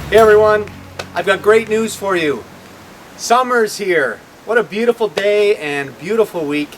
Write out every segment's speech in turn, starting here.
Hey everyone, I've got great news for you. Summer's here. What a beautiful day and beautiful week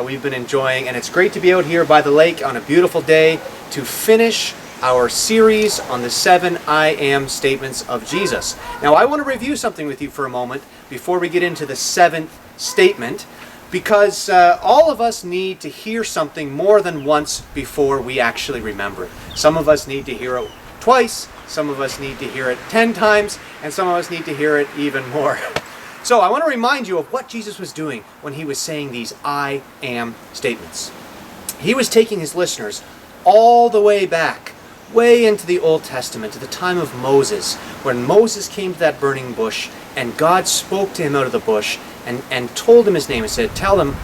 we've been enjoying, and it's great to be out here by the lake on a beautiful day to finish our series on the 7 I Am statements of Jesus. Now I want to review something with you for a moment before we get into the 7th statement, because all of us need to hear something more than once before we actually remember it. Some of us need to hear it twice, some of us need to hear it 10 times, and some of us need to hear it even more. So I want to remind you of what Jesus was doing when he was saying these I am statements. He was taking his listeners all the way back, way into the Old Testament, to the time of Moses, when Moses came to that burning bush and God spoke to him out of the bush and told him his name and said, tell him,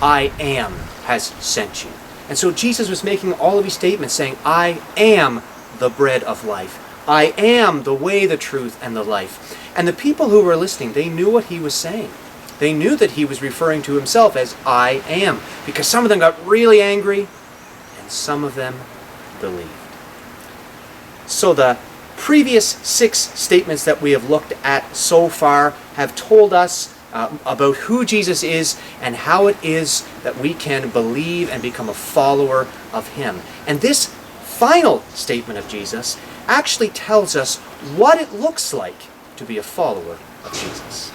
I am has sent you. And so Jesus was making all of these statements saying, I am the bread of life. I am the way, the truth, and the life. And the people who were listening, they knew what he was saying. They knew that he was referring to himself as I am, because some of them got really angry and some of them believed. So the previous 6 statements that we have looked at so far have told us about who Jesus is and how it is that we can believe and become a follower of him. And this final statement of Jesus actually tells us what it looks like to be a follower of Jesus.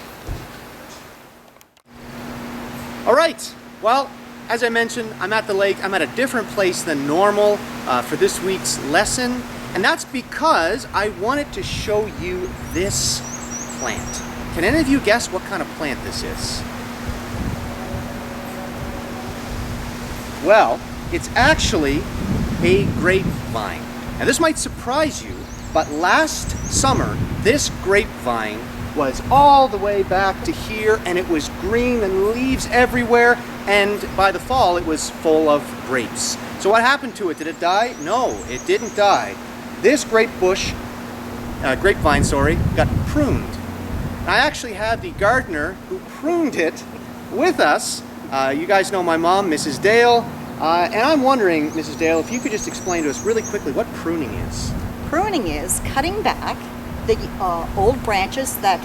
All right, well, as I mentioned, I'm at the lake. I'm at a different place than normal for this week's lesson, and that's because I wanted to show you this plant. Can any of you guess what kind of plant this is? Well, it's actually a grapevine. Now this might surprise you, but last summer, this grapevine was all the way back to here, and it was green and leaves everywhere, and by the fall it was full of grapes. So what happened to it? Did it die? No, it didn't die. This grapevine, got pruned. And I actually had the gardener who pruned it with us. You guys know my mom, Mrs. Dale, and I'm wondering, Mrs. Dale, if you could just explain to us really quickly what pruning is. Pruning is cutting back the old branches that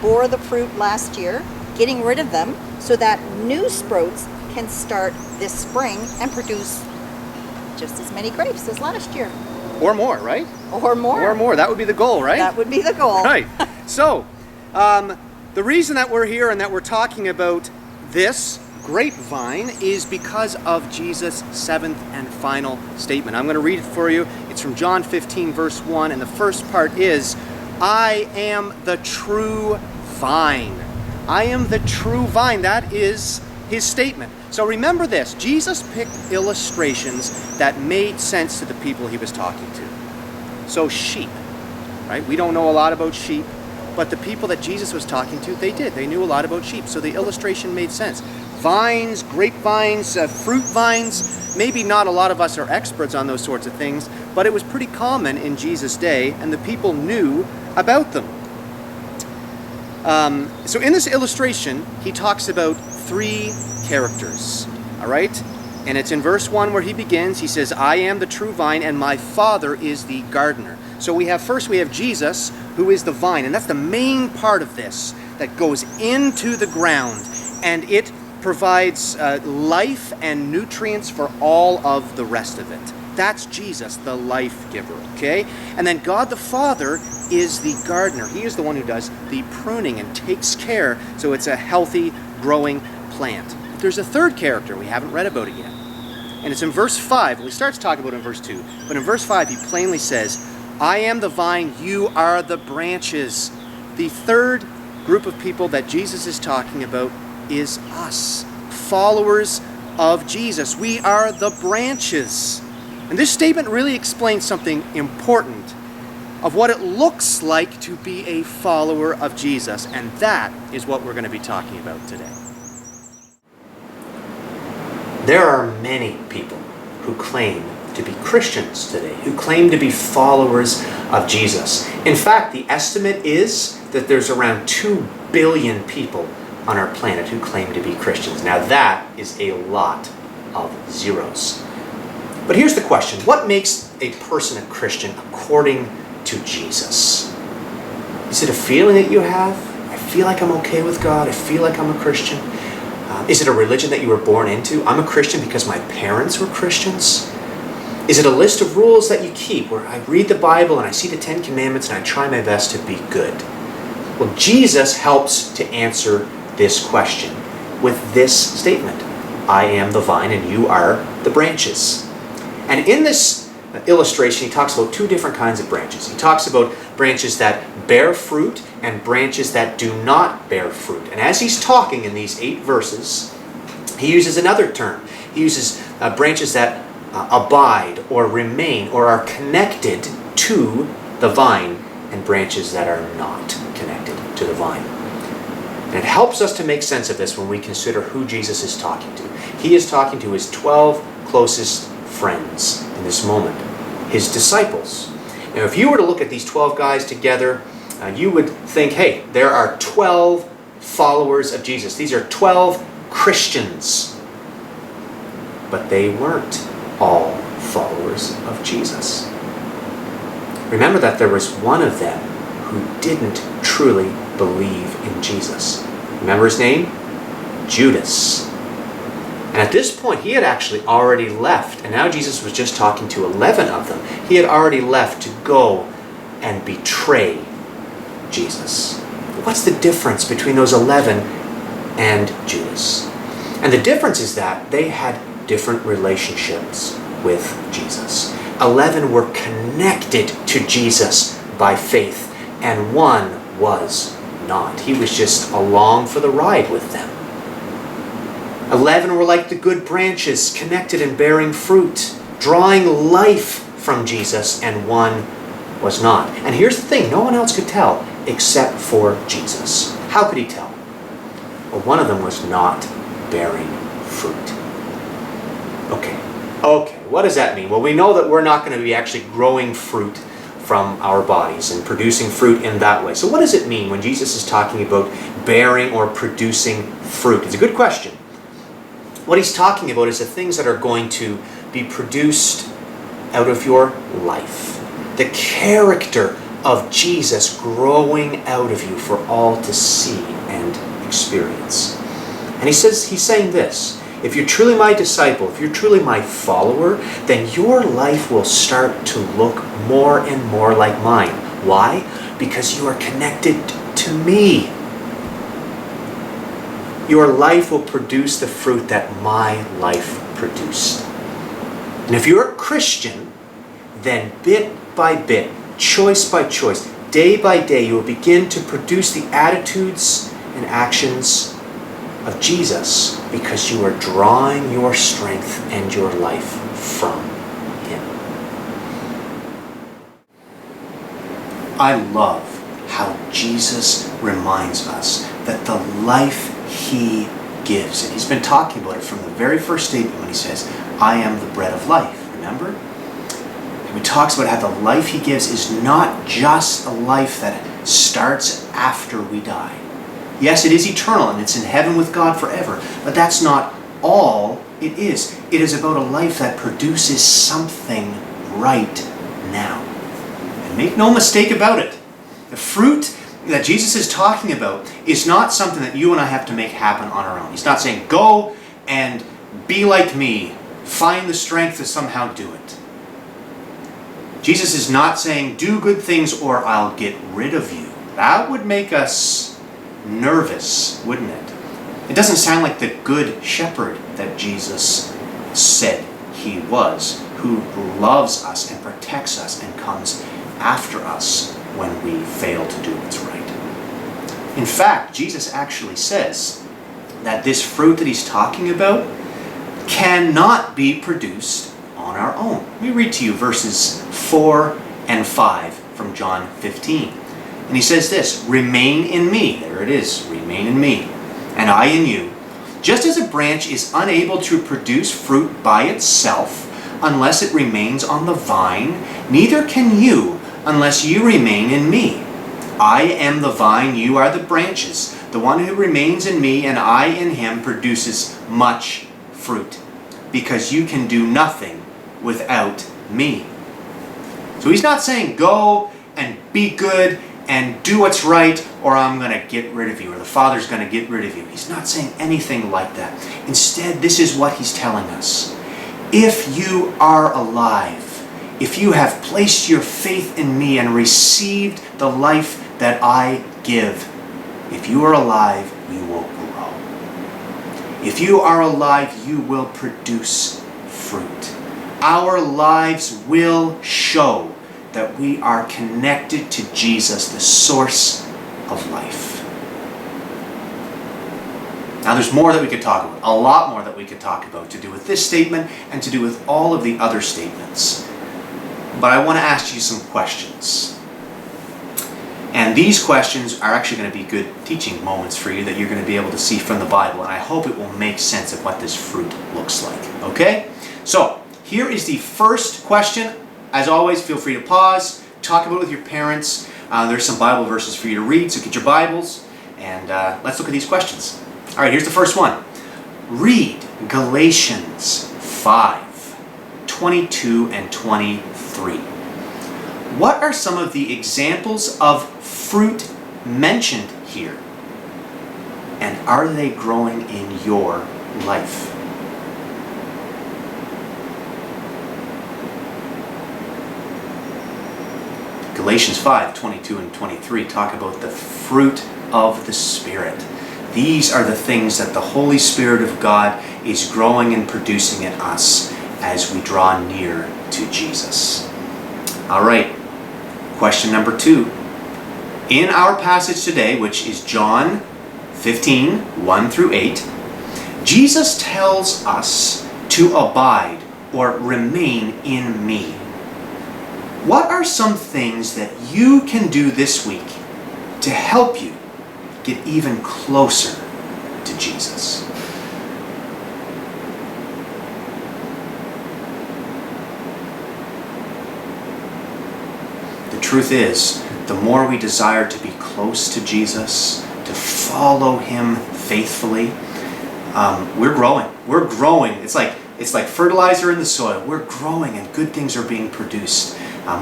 bore the fruit last year, getting rid of them so that new sprouts can start this spring and produce just as many grapes as last year. Or more, right? Or more. Or more. That would be the goal, right? That would be the goal. Right. So, the reason that we're here and that we're talking about this grapevine is because of Jesus' 7th and final statement. I'm going to read it for you. It's from John 15, verse 1, and the first part is, I am the true vine. I am the true vine. That is his statement. So remember this, Jesus picked illustrations that made sense to the people he was talking to. So sheep, right? We don't know a lot about sheep, but the people that Jesus was talking to, they did. They knew a lot about sheep, so the illustration made sense. Vines, grapevines, fruit vines, maybe not a lot of us are experts on those sorts of things, but it was pretty common in Jesus' day, and the people knew about them. So in this illustration, he talks about 3 characters, all right? And it's in verse 1 where he begins. He says, I am the true vine, and my Father is the gardener. So we have Jesus, who is the vine, and that's the main part of this that goes into the ground, and it provides life and nutrients for all of the rest of it. That's Jesus, the life giver, okay? And then God the Father is the gardener. He is the one who does the pruning and takes care so it's a healthy, growing plant. But there's a 3rd character we haven't read about it yet. And it's in verse 5. We start to talk about it in verse 2. But in verse 5, he plainly says, I am the vine, you are the branches. The 3rd group of people that Jesus is talking about is us, followers of Jesus. We are the branches. And this statement really explains something important of what it looks like to be a follower of Jesus, and that is what we're going to be talking about today. There are many people who claim to be Christians today, who claim to be followers of Jesus. In fact, the estimate is that there's around 2 billion people on our planet who claim to be Christians. Now that is a lot of zeros. But here's the question. What makes a person a Christian according to Jesus? Is it a feeling that you have? I feel like I'm okay with God. I feel like I'm a Christian. Is it a religion that you were born into? I'm a Christian because my parents were Christians. Is it a list of rules that you keep where I read the Bible and I see the Ten Commandments and I try my best to be good? Well, Jesus helps to answer this question with this statement. I am the vine and you are the branches. And in this illustration, he talks about two different kinds of branches. He talks about branches that bear fruit and branches that do not bear fruit. And as he's talking in these 8 verses, he uses another term. He uses branches that abide or remain or are connected to the vine and branches that are not connected to the vine. And it helps us to make sense of this when we consider who Jesus is talking to. He is talking to his 12 closest friends in this moment, his disciples. Now, if you were to look at these 12 guys together, you would think, hey, there are 12 followers of Jesus. These are 12 Christians. But they weren't all followers of Jesus. Remember that there was one of them who didn't truly believe in Jesus. Remember his name? Judas. And at this point, he had actually already left. And now Jesus was just talking to 11 of them. He had already left to go and betray Jesus. What's the difference between those 11 and Judas? And the difference is that they had different relationships with Jesus. 11 were connected to Jesus by faith, and one was not. He was just along for the ride with them. 11 were like the good branches, connected and bearing fruit, drawing life from Jesus, and one was not. And here's the thing, no one else could tell except for Jesus. How could he tell? Well, one of them was not bearing fruit. Okay, what does that mean? Well, we know that we're not going to be actually growing fruit from our bodies and producing fruit in that way. So what does it mean when Jesus is talking about bearing or producing fruit? It's a good question. What he's talking about is the things that are going to be produced out of your life. The character of Jesus growing out of you for all to see and experience. And he's saying this, if you're truly my disciple, if you're truly my follower, then your life will start to look more and more like mine. Why? Because you are connected to me. Your life will produce the fruit that my life produced. And if you're a Christian, then bit by bit, choice by choice, day by day, you will begin to produce the attitudes and actions of Jesus because you are drawing your strength and your life from Him. I love how Jesus reminds us that the life He gives, and He's been talking about it from the very first statement when He says, I am the bread of life, remember? And He talks about how the life He gives is not just a life that starts after we die. Yes, it is eternal and it's in heaven with God forever, but that's not all it is. It is about a life that produces something right now. And make no mistake about it, the fruit that Jesus is talking about is not something that you and I have to make happen on our own. He's not saying, go and be like me, find the strength to somehow do it. Jesus is not saying, do good things or I'll get rid of you. That would make us nervous, wouldn't it? It doesn't sound like the good shepherd that Jesus said He was, who loves us and protects us and comes after us when we fail to do what's right. In fact, Jesus actually says that this fruit that He's talking about cannot be produced on our own. Let me read to you verses 4 and 5 from John 15. And He says this, remain in me. There it is, remain in me, and I in you. Just as a branch is unable to produce fruit by itself unless it remains on the vine, neither can you unless you remain in me. I am the vine, you are the branches. The one who remains in me and I in him produces much fruit, because you can do nothing without me. So He's not saying go and be good and do what's right, or I'm going to get rid of you, or the Father's going to get rid of you. He's not saying anything like that. Instead, this is what he's telling us. If you are alive, if you have placed your faith in me and received the life that I give, if you are alive, you will grow. If you are alive, you will produce fruit. Our lives will show that we are connected to Jesus, the source of life. Now there's more that we could talk about, a lot more that we could talk about to do with this statement and to do with all of the other statements. But I want to ask you some questions. And these questions are actually going to be good teaching moments for you that you're going to be able to see from the Bible. And I hope it will make sense of what this fruit looks like. Okay? So, here is the first question. As always, feel free to pause, talk about it with your parents. There's some Bible verses for you to read, so get your Bibles, and let's look at these questions. All right, here's the first one. Read Galatians 5:22 and 23. What are some of the examples of fruit mentioned here? And are they growing in your life? Galatians 5:22 and 23 talk about the fruit of the Spirit. These are the things that the Holy Spirit of God is growing and producing in us as we draw near to Jesus. All right, question number 2. In our passage today, which is John 15:1 through 8, Jesus tells us to abide or remain in me. What are some things that you can do this week to help you get even closer to Jesus? The truth is, the more we desire to be close to Jesus, to follow him faithfully, we're growing. We're growing. It's like fertilizer in the soil. We're growing and good things are being produced.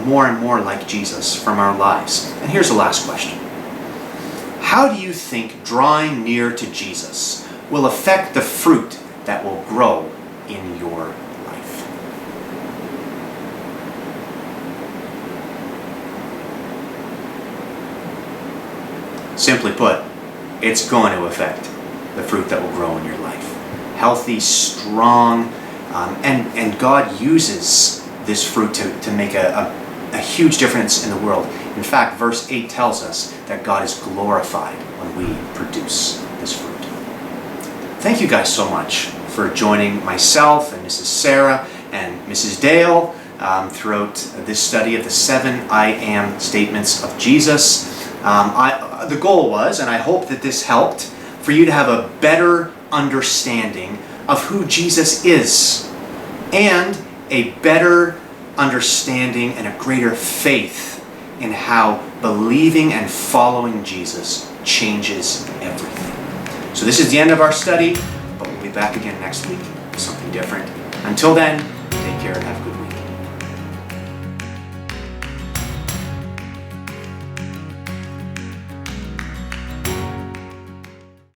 More and more like Jesus from our lives. And here's the last question. How do you think drawing near to Jesus will affect the fruit that will grow in your life? Simply put, it's going to affect the fruit that will grow in your life. Healthy, strong, and God uses this fruit to make a huge difference in the world. In fact, verse 8 tells us that God is glorified when we produce this fruit. Thank you guys so much for joining myself and Mrs. Sarah and Mrs. Dale throughout this study of the 7 I Am statements of Jesus. The goal was, and I hope that this helped, for you to have a better understanding of who Jesus is, and a better understanding and a greater faith in how believing and following Jesus changes everything. So this is the end of our study, but we'll be back again next week with something different. Until then, take care and have a good